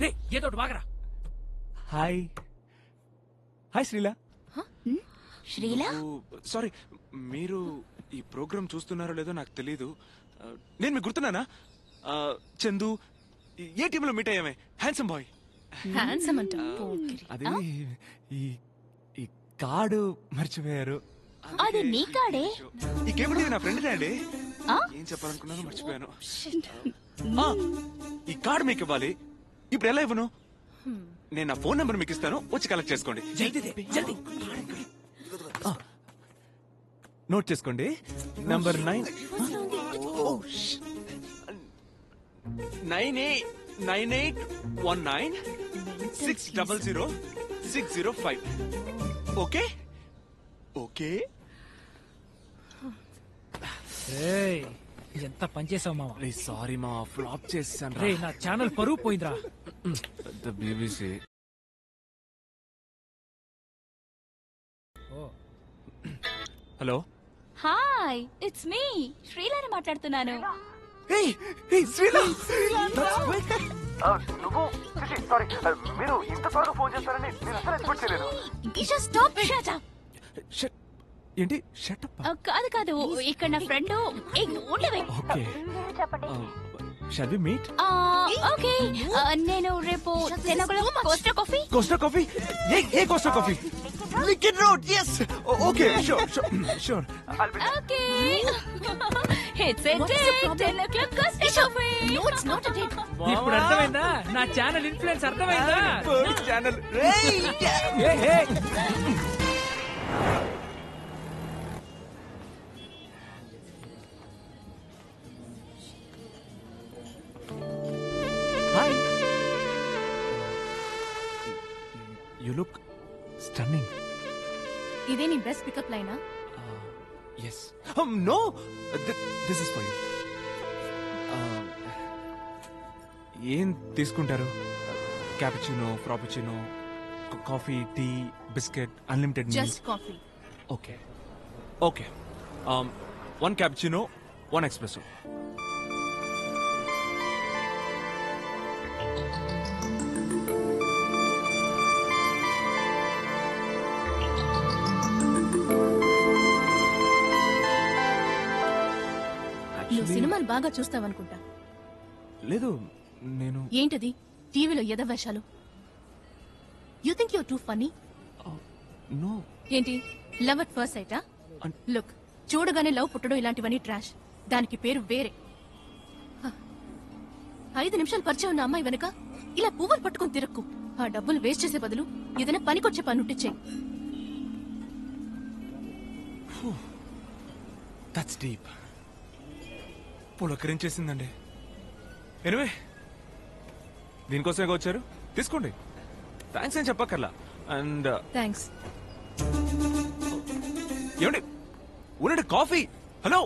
రే ఏదో బాగరా. Hi hi Sreela. Sreela sorry, మీరు ఈ ప్రోగ్రామ్ చూస్తున్నారో లేదో నాకు తెలీదు. నేను మీకు గుర్తున్నానా? చందు ఏ టీంలో మీట్ అయ్యామే, హ్యాండ్సమ్ బాయ్. హ్యాండ్సమ్ అంట. అది ఈ ఈ కార్డు మర్చిపోయారు. అది నీ కాడే. ఈ కేబుల్ టీవీ నా ఫ్రెండ్ అండి. ఏం చెప్పాలనుకున్నాను మర్చిపోయాను. ఈ కార్డు మీకు ఇవ్వాలి. ఇప్పుడు ఎలా ఇవ్వను? నేను నా ఫోన్ నెంబర్ మీకు ఇస్తాను, వచ్చి కలెక్ట్ చేసుకోండి. జల్దీ నోట్ చేసుకోండి. నంబర్ 9 9819600605. Okay okay. ఎంత పనిచేసావు మావా. సారీ మా ఫ్లాప్ చేశాను. రే నా ఛానల్ పరువు పోయిందిరా. పెద్ద BBC. Hello. Hi, it's me శ్రీలాని మాట్లాడుతున్నాను. మీరు ఇంత త్వరగా ఫోన్ చేస్తారని నేను అసలు ఎక్స్పెక్ట్ చేయలేదు. Just stop, shut up. ఏంటి షట్ అప్? కాదు కాదు, ఇక్కడ నా friend. Okay shall we meet? Okay, నేను రేపు తెనగలో కోస్టా కాఫీ. Costa coffee? ఏ Costa coffee? Lincoln road. yes. Okay sure. Okay, it's a date. 10 o'clock Costa coffee. No, it's not a date. ఇప్పుడు అర్థమైందా నా ఛానల్ ఇన్ఫ్లుయెన్స్? అర్థమైందా? Channel. Hi. You look stunning. ఇదే నీ బెస్ట్ పికప్ లైనా? Yes. No. This is for you. ఏం తీసుకుంటారు? Cappuccino, ఫ్రాపుచినో, coffee, tea, biscuit, unlimited meal? Just coffee. Okay. Okay. 1 cappuccino, 1 espresso. నువ్వు సినిమాలు బాగా చూస్తావనుకుంటా. లేదు, నేను ఏంటది టీవీలో ఎదవేషాలు? You think you're too funny? No. ఏంటి లవ్ అట్ ఫస్ట్ సైటా? లుక్, చూడగానే లవ్ పుట్టడం ఇలాంటివన్నీ ట్రాష్. దానికి పేరు వేరే. 5 నిమిషాలు పరిచయం ఉన్న అమ్మాయి వెనక ఇలా పువ్వులు పట్టుకుని తిరక్కు. ఆ డబ్బులు వేస్ట్ చేసే బదులు ఏదైనా పనికొచ్చే పని ఉంటిచ్చేయి. That's deep. పులకరించేసిందండి. ఎనివే, దీనికోసమే వచ్చారు, తీసుకోండి. థ్యాంక్స్ ఏం చెప్పక్కర్లా. And thanks. ఏమండి, ఉండండి, కాఫీ. హలో.